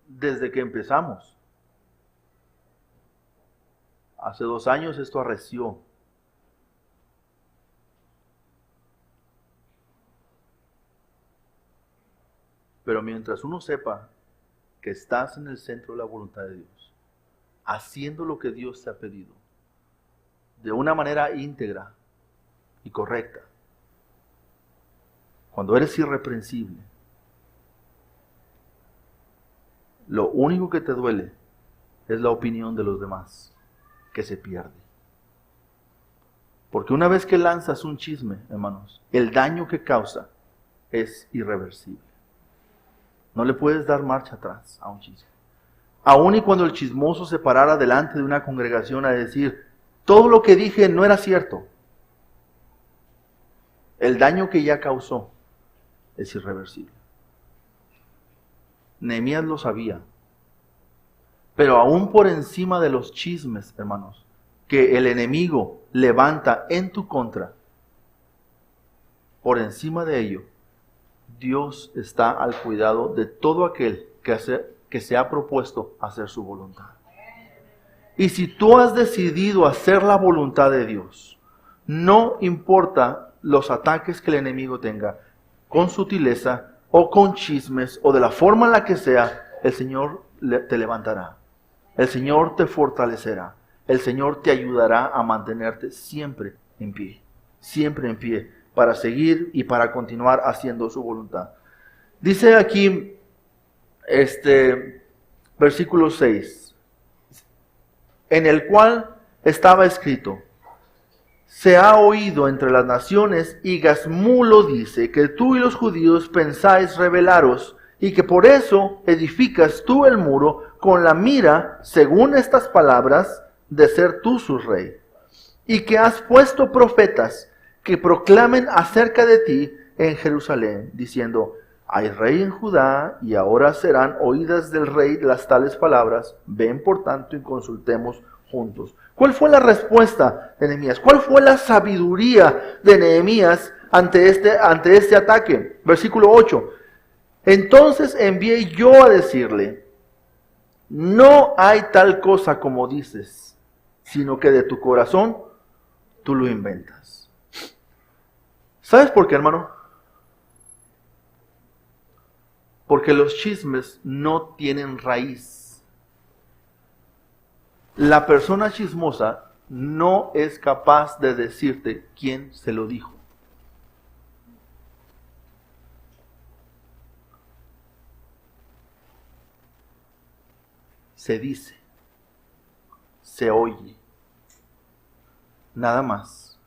Desde que empezamos. Hace 2 años esto arreció. Pero mientras uno sepa que estás en el centro de la voluntad de Dios, haciendo lo que Dios te ha pedido, de una manera íntegra y correcta, cuando eres irreprensible, lo único que te duele es la opinión de los demás, que se pierde. Porque una vez que lanzas un chisme, hermanos, el daño que causa es irreversible. No le puedes dar marcha atrás a un chisme. Aun y cuando el chismoso se parara delante de una congregación a decir, todo lo que dije no era cierto, el daño que ya causó es irreversible. Nehemías lo sabía. Pero aún por encima de los chismes, hermanos, que el enemigo levanta en tu contra, por encima de ello, Dios está al cuidado de todo aquel que se ha propuesto hacer su voluntad. Y si tú has decidido hacer la voluntad de Dios, no importa los ataques que el enemigo tenga, con sutileza o con chismes o de la forma en la que sea, el Señor te levantará. El Señor te fortalecerá. El Señor te ayudará a mantenerte siempre en pie, para seguir y para continuar haciendo su voluntad. Dice aquí, versículo 6, en el cual estaba escrito, se ha oído entre las naciones y Gasmulo dice que tú y los judíos pensáis rebelaros y que por eso edificas tú el muro con la mira, según estas palabras, de ser tú su rey. Y que has puesto profetas que proclamen acerca de ti en Jerusalén, diciendo, hay rey en Judá y ahora serán oídas del rey las tales palabras. Ven por tanto y consultemos juntos. ¿Cuál fue la respuesta de Nehemías? ¿Cuál fue la sabiduría de Nehemías ante este ataque? Versículo 8. Entonces envié yo a decirle, no hay tal cosa como dices, sino que de tu corazón tú lo inventas. ¿Sabes por qué, hermano? Porque los chismes no tienen raíz. La persona chismosa no es capaz de decirte quién se lo dijo. Se dice, se oye, nada más.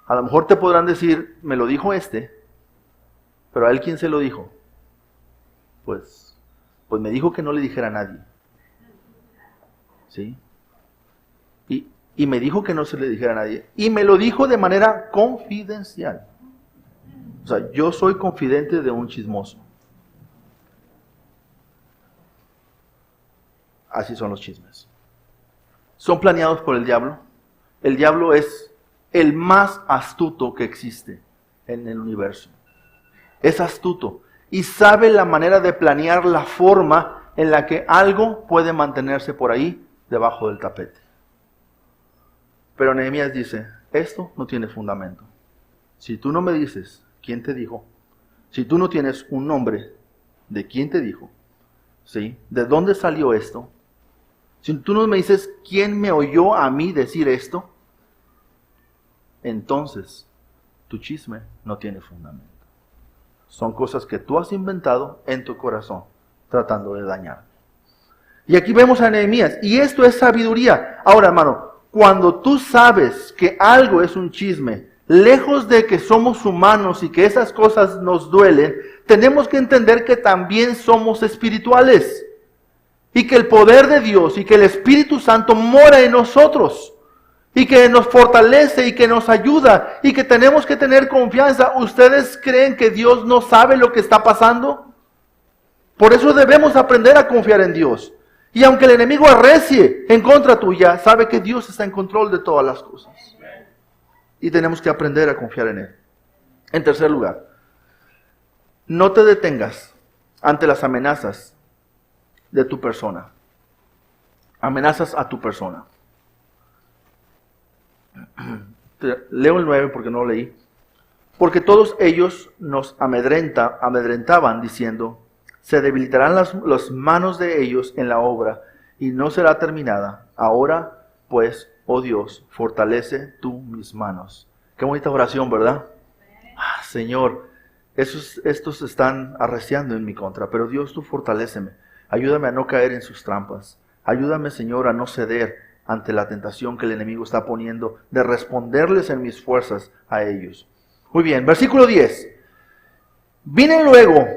A lo mejor te podrán decir, me lo dijo pero a él ¿quién se lo dijo? Pues me dijo que no le dijera a nadie. ¿Sí? Y me dijo que no se le dijera a nadie. Y me lo dijo de manera confidencial. O sea, yo soy confidente de un chismoso. Así son los chismes. Son planeados por el diablo. El diablo es el más astuto que existe en el universo. Es astuto y sabe la manera de planear la forma en la que algo puede mantenerse por ahí debajo del tapete. Pero Nehemías dice, esto no tiene fundamento. Si tú no me dices quién te dijo, si tú no tienes un nombre de quién te dijo, ¿sí? ¿De dónde salió esto? Si tú no me dices, ¿quién me oyó a mí decir esto? Entonces, tu chisme no tiene fundamento. Son cosas que tú has inventado en tu corazón, tratando de dañar. Y aquí vemos a Nehemías, y esto es sabiduría. Ahora, hermano, cuando tú sabes que algo es un chisme, lejos de que somos humanos y que esas cosas nos duelen, tenemos que entender que también somos espirituales. Y que el poder de Dios y que el Espíritu Santo mora en nosotros. Y que nos fortalece y que nos ayuda. Y que tenemos que tener confianza. ¿Ustedes creen que Dios no sabe lo que está pasando? Por eso debemos aprender a confiar en Dios. Y aunque el enemigo arrecie en contra tuya, sabe que Dios está en control de todas las cosas. Y tenemos que aprender a confiar en Él. En tercer lugar, no te detengas ante las amenazas de tu persona. Amenazas a tu persona. Leo el 9 porque no lo leí. Porque todos ellos nos amedrentaban diciendo, se debilitarán las manos de ellos en la obra y no será terminada. Ahora pues, oh Dios, fortalece tú mis manos. Qué bonita oración, ¿verdad? Señor, estos están arreciando en mi contra, pero Dios, tú fortaléceme. Ayúdame a no caer en sus trampas. Ayúdame, Señor, a no ceder ante la tentación que el enemigo está poniendo de responderles en mis fuerzas a ellos. Muy bien, versículo 10. Vine luego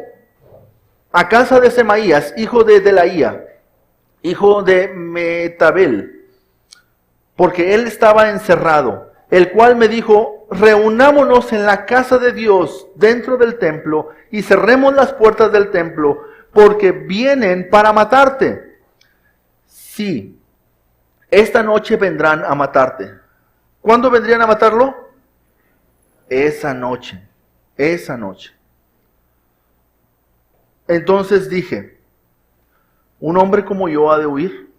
a casa de Semaías, hijo de Delaía, hijo de Metabel, porque él estaba encerrado, el cual me dijo, reunámonos en la casa de Dios dentro del templo y cerremos las puertas del templo, porque vienen para matarte. Sí, esta noche vendrán a matarte. ¿Cuándo vendrían a matarlo? Esa noche, esa noche. Entonces dije, ¿un hombre como yo ha de huir?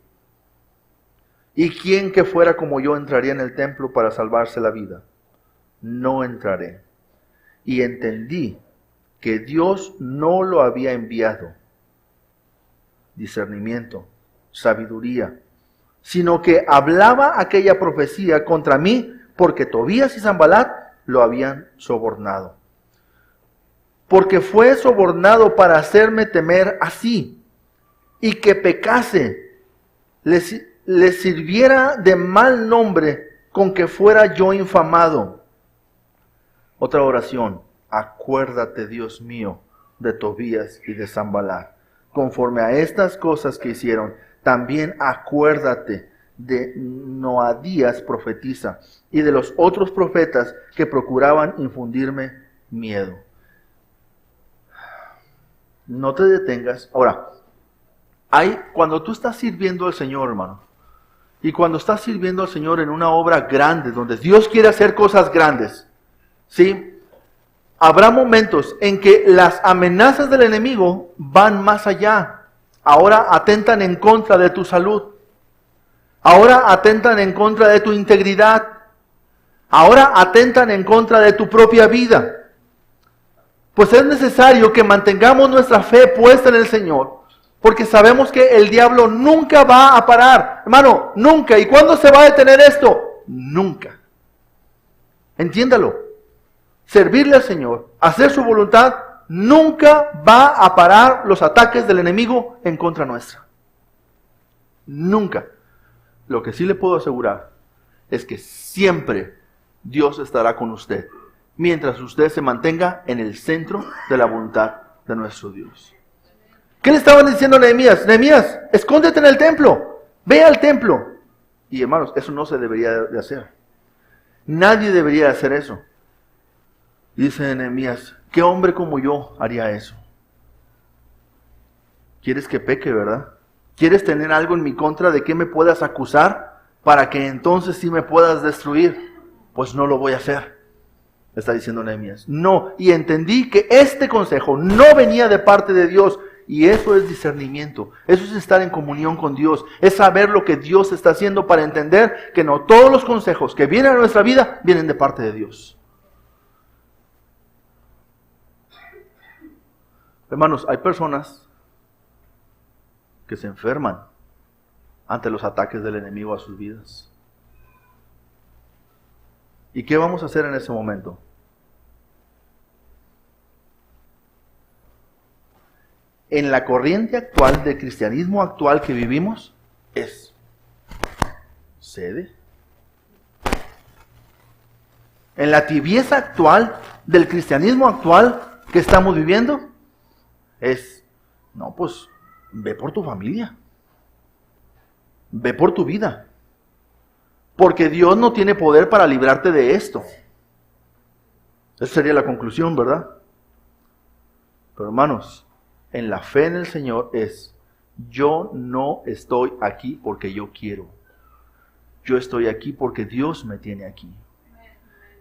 ¿Y quién que fuera como yo entraría en el templo para salvarse la vida? No entraré. Y entendí que Dios no lo había enviado. Discernimiento, sabiduría, sino que hablaba aquella profecía contra mí porque Tobías y Sanbalat lo habían sobornado. Porque fue sobornado para hacerme temer así y que pecase, le sirviera de mal nombre con que fuera yo infamado. Otra oración, acuérdate, Dios mío, de Tobías y de Sanbalat. Conforme a estas cosas que hicieron, también acuérdate de Noadías profetiza y de los otros profetas que procuraban infundirme miedo. No te detengas. Ahora, cuando tú estás sirviendo al Señor, hermano, y cuando estás sirviendo al Señor en una obra grande, donde Dios quiere hacer cosas grandes, ¿sí? Habrá momentos en que las amenazas del enemigo van más allá. Ahora atentan en contra de tu salud. Ahora atentan en contra de tu integridad. Ahora atentan en contra de tu propia vida. Pues es necesario que mantengamos nuestra fe puesta en el Señor, porque sabemos que el diablo nunca va a parar. Hermano, nunca. ¿Y cuándo se va a detener esto? Nunca. Entiéndalo. Servirle al Señor, hacer su voluntad, nunca va a parar los ataques del enemigo en contra nuestra. Nunca. Lo que sí le puedo asegurar es que siempre Dios estará con usted, mientras usted se mantenga en el centro de la voluntad de nuestro Dios. ¿Qué le estaban diciendo a Nehemías? Nehemías, escóndete en el templo, ve al templo. Y hermanos, eso no se debería de hacer. Nadie debería hacer eso. Dice Nehemías, ¿qué hombre como yo haría eso? ¿Quieres que peque, verdad? ¿Quieres tener algo en mi contra de que me puedas acusar para que entonces sí me puedas destruir? Pues no lo voy a hacer, está diciendo Nehemías. No, y entendí que este consejo no venía de parte de Dios, y eso es discernimiento, eso es estar en comunión con Dios, es saber lo que Dios está haciendo para entender que no todos los consejos que vienen a nuestra vida vienen de parte de Dios. Hermanos, hay personas que se enferman ante los ataques del enemigo a sus vidas. ¿Y qué vamos a hacer en ese momento? En la corriente actual del cristianismo actual que vivimos es cede. En la tibieza actual del cristianismo actual que estamos viviendo es, no, pues ve por tu familia, ve por tu vida, porque Dios no tiene poder para librarte de esto. Esa sería la conclusión, ¿verdad? Pero hermanos, en la fe en el Señor es, yo no estoy aquí porque yo quiero. Yo estoy aquí porque Dios me tiene aquí.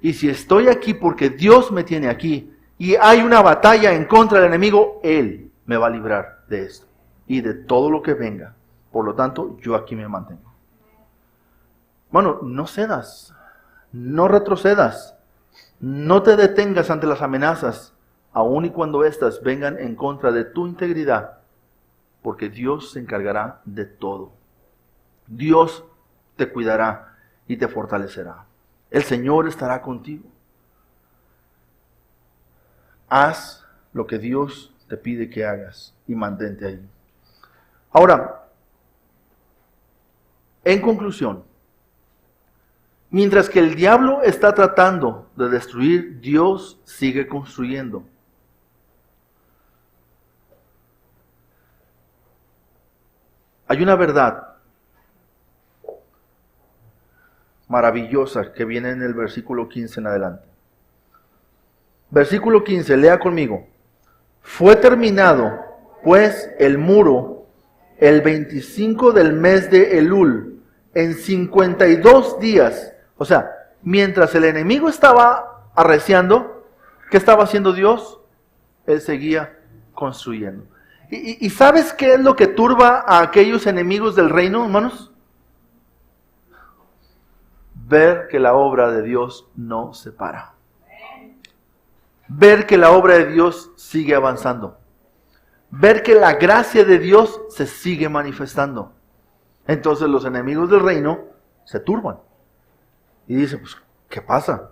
Y si estoy aquí porque Dios me tiene aquí y hay una batalla en contra del enemigo, Él me va a librar de esto y de todo lo que venga. Por lo tanto, yo aquí me mantengo. Bueno, no cedas, no retrocedas, no te detengas ante las amenazas, aun y cuando éstas vengan en contra de tu integridad, porque Dios se encargará de todo. Dios te cuidará y te fortalecerá. El Señor estará contigo. Haz lo que Dios te pide que hagas y mantente ahí. Ahora, en conclusión, mientras que el diablo está tratando de destruir, Dios sigue construyendo. Hay una verdad maravillosa que viene en el versículo 15 en adelante. Versículo 15, lea conmigo. Fue terminado, pues, el muro el 25 del mes de Elul, en 52 días. O sea, mientras el enemigo estaba arreciando, ¿qué estaba haciendo Dios? Él seguía construyendo. ¿Y sabes qué es lo que turba a aquellos enemigos del reino, hermanos? Ver que la obra de Dios no se para. Ver que la obra de Dios sigue avanzando. Ver que la gracia de Dios se sigue manifestando. Entonces los enemigos del reino se turban. Y dicen, pues, ¿qué pasa?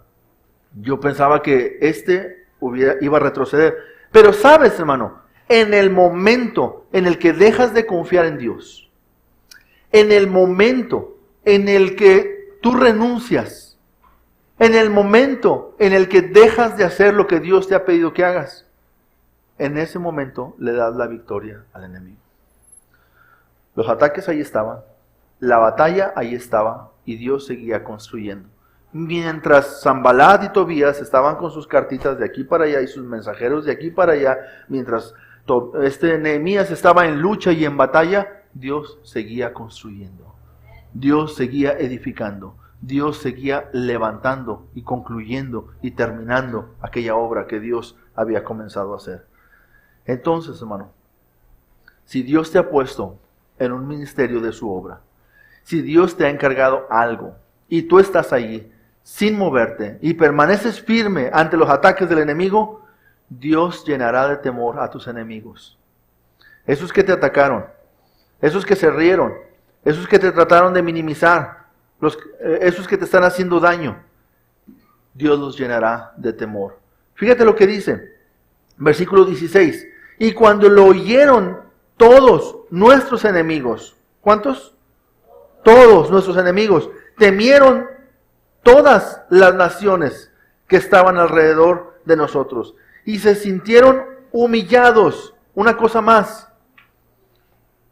Yo pensaba que iba a retroceder. Pero sabes, hermano, en el momento en el que dejas de confiar en Dios, en el momento en el que tú renuncias, en el momento en el que dejas de hacer lo que Dios te ha pedido que hagas, en ese momento le das la victoria al enemigo. Los ataques ahí estaban, la batalla ahí estaba y Dios seguía construyendo. Mientras Sanbalat y Tobías estaban con sus cartitas de aquí para allá y sus mensajeros de aquí para allá, mientras Nehemías estaba en lucha y en batalla, Dios seguía construyendo. Dios seguía edificando, Dios seguía levantando y concluyendo y terminando aquella obra que Dios había comenzado a hacer. Entonces, hermano, si Dios te ha puesto en un ministerio de su obra, si Dios te ha encargado algo y tú estás allí sin moverte y permaneces firme ante los ataques del enemigo, Dios llenará de temor a tus enemigos. Esos que te atacaron, esos que se rieron, esos que te trataron de minimizar, esos que te están haciendo daño, Dios los llenará de temor. Fíjate lo que dice, versículo 16. Y cuando lo oyeron todos nuestros enemigos, ¿cuántos? Todos nuestros enemigos, temieron todas las naciones que estaban alrededor de nosotros y se sintieron humillados. Una cosa más,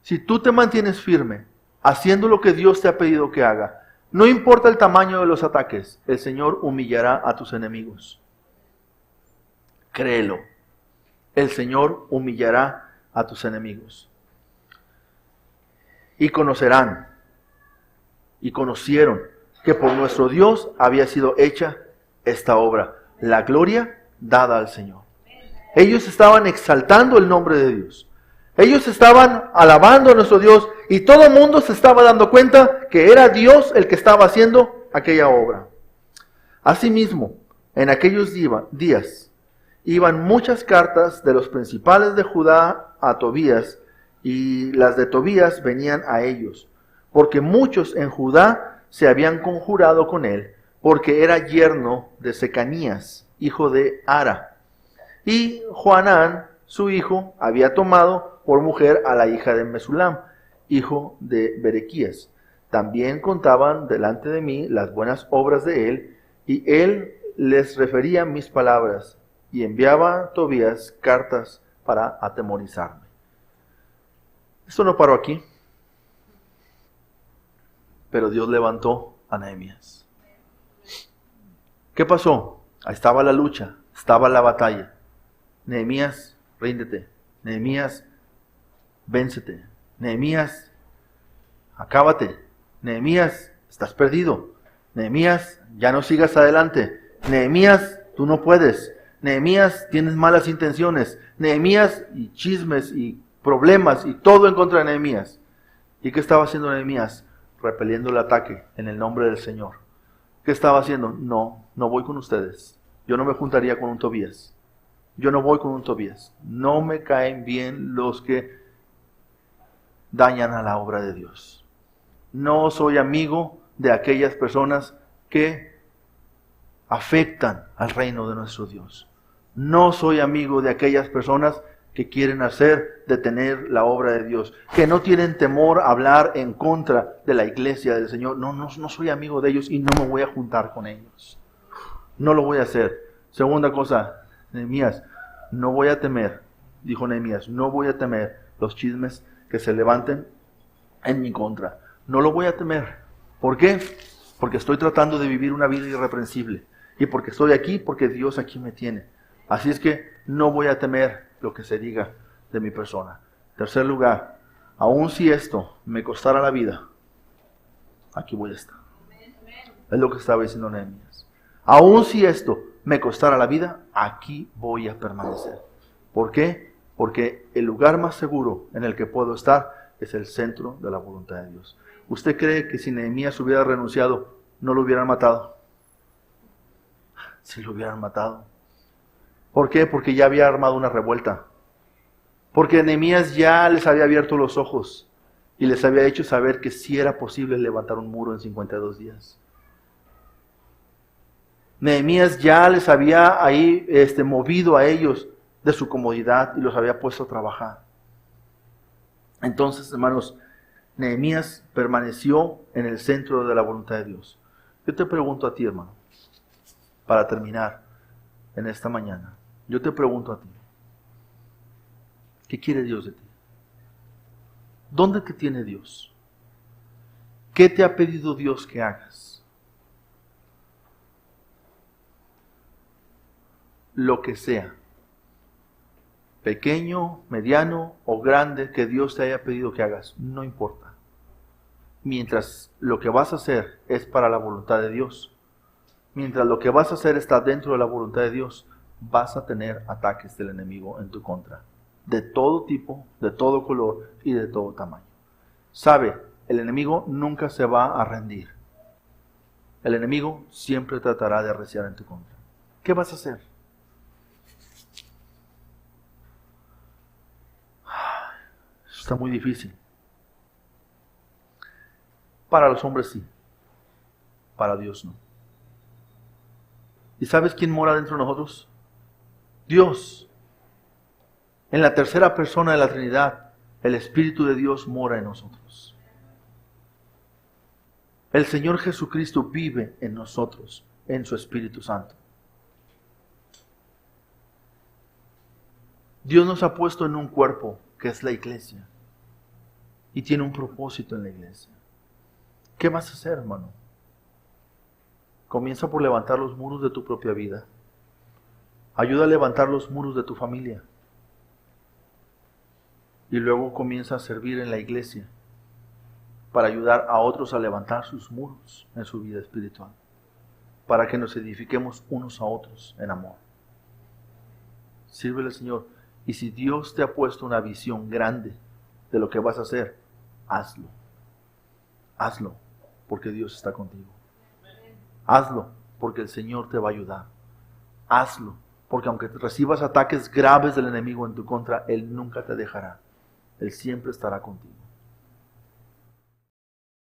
si tú te mantienes firme, haciendo lo que Dios te ha pedido que haga, no importa el tamaño de los ataques, el Señor humillará a tus enemigos. Créelo, el Señor humillará a tus enemigos. Y conocerán, y conocieron que por nuestro Dios había sido hecha esta obra, la gloria dada al Señor. Ellos estaban exaltando el nombre de Dios. Ellos estaban alabando a nuestro Dios y todo el mundo se estaba dando cuenta que era Dios el que estaba haciendo aquella obra. Asimismo, en aquellos días iban muchas cartas de los principales de Judá a Tobías y las de Tobías venían a ellos, porque muchos en Judá se habían conjurado con él, porque era yerno de Secanías, hijo de Ara. Y Joanán, su hijo, había tomado por mujer a la hija de Mesulam, hijo de Berequías. También contaban delante de mí las buenas obras de él, y él les refería mis palabras, y enviaba a Tobías cartas para atemorizarme. Esto no paró aquí, pero Dios levantó a Nehemías. ¿Qué pasó? Ahí estaba la lucha, estaba la batalla. Nehemías, ríndete. Nehemías, véncete. Nehemías, acábate. Nehemías, estás perdido. Nehemías, ya no sigas adelante. Nehemías, tú no puedes. Nehemías, tienes malas intenciones. Nehemías, y chismes y problemas y todo en contra de Nehemías. ¿Y qué estaba haciendo Nehemías? Repeliendo el ataque en el nombre del Señor. ¿Qué estaba haciendo? No voy con ustedes. Yo no me juntaría con un Tobías. Yo no voy con un Tobías. No me caen bien los que dañan a la obra de Dios. No soy amigo de aquellas personas que afectan al reino de nuestro Dios. No soy amigo de aquellas personas que quieren hacer detener la obra de Dios, que no tienen temor a hablar en contra de la iglesia del Señor. No soy amigo de ellos y no me voy a juntar con ellos. No lo voy a hacer. Segunda cosa, Nehemías, no voy a temer, dijo Nehemías, no voy a temer los chismes que se levanten en mi contra. No lo voy a temer. ¿Por qué? Porque estoy tratando de vivir una vida irreprensible. Y porque estoy aquí, porque Dios aquí me tiene. Así es que no voy a temer lo que se diga de mi persona. Tercer lugar, aun si esto me costara la vida, aquí voy a estar. Es lo que estaba diciendo Nehemías. Aun si esto me costara la vida, aquí voy a permanecer. ¿Por qué? Porque el lugar más seguro en el que puedo estar es el centro de la voluntad de Dios. ¿Usted cree que si Nehemías hubiera renunciado, no lo hubieran matado? Si lo hubieran matado. ¿Por qué? Porque ya había armado una revuelta. Porque Nehemías ya les había abierto los ojos y les había hecho saber que sí era posible levantar un muro en 52 días. Nehemías ya les había ahí movido a ellos de su comodidad y los había puesto a trabajar. Entonces, hermanos, Nehemías permaneció en el centro de la voluntad de Dios. Yo te pregunto a ti, hermano, para terminar en esta mañana, yo te pregunto a ti, ¿qué quiere Dios de ti? ¿Dónde te tiene Dios? ¿Qué te ha pedido Dios que hagas? Lo que sea, pequeño, mediano o grande que Dios te haya pedido que hagas, no importa. Mientras lo que vas a hacer es para la voluntad de Dios, mientras lo que vas a hacer está dentro de la voluntad de Dios, vas a tener ataques del enemigo en tu contra, de todo tipo, de todo color y de todo tamaño. Sabe, el enemigo nunca se va a rendir. El enemigo siempre tratará de arreciar en tu contra. ¿Qué vas a hacer? Eso está muy difícil. Para los hombres sí, para Dios no. ¿Y sabes quién mora dentro de nosotros? Dios. En la tercera persona de la Trinidad, el Espíritu de Dios mora en nosotros. El Señor Jesucristo vive en nosotros, en su Espíritu Santo. Dios nos ha puesto en un cuerpo que es la iglesia y tiene un propósito en la iglesia. ¿Qué vas a hacer, hermano? Comienza por levantar los muros de tu propia vida. Ayuda a levantar los muros de tu familia. Y luego comienza a servir en la iglesia para ayudar a otros a levantar sus muros en su vida espiritual. Para que nos edifiquemos unos a otros en amor. Sírvele al Señor. Y si Dios te ha puesto una visión grande de lo que vas a hacer, hazlo. Hazlo, porque Dios está contigo. Hazlo, porque el Señor te va a ayudar. Hazlo, porque aunque recibas ataques graves del enemigo en tu contra, Él nunca te dejará. Él siempre estará contigo.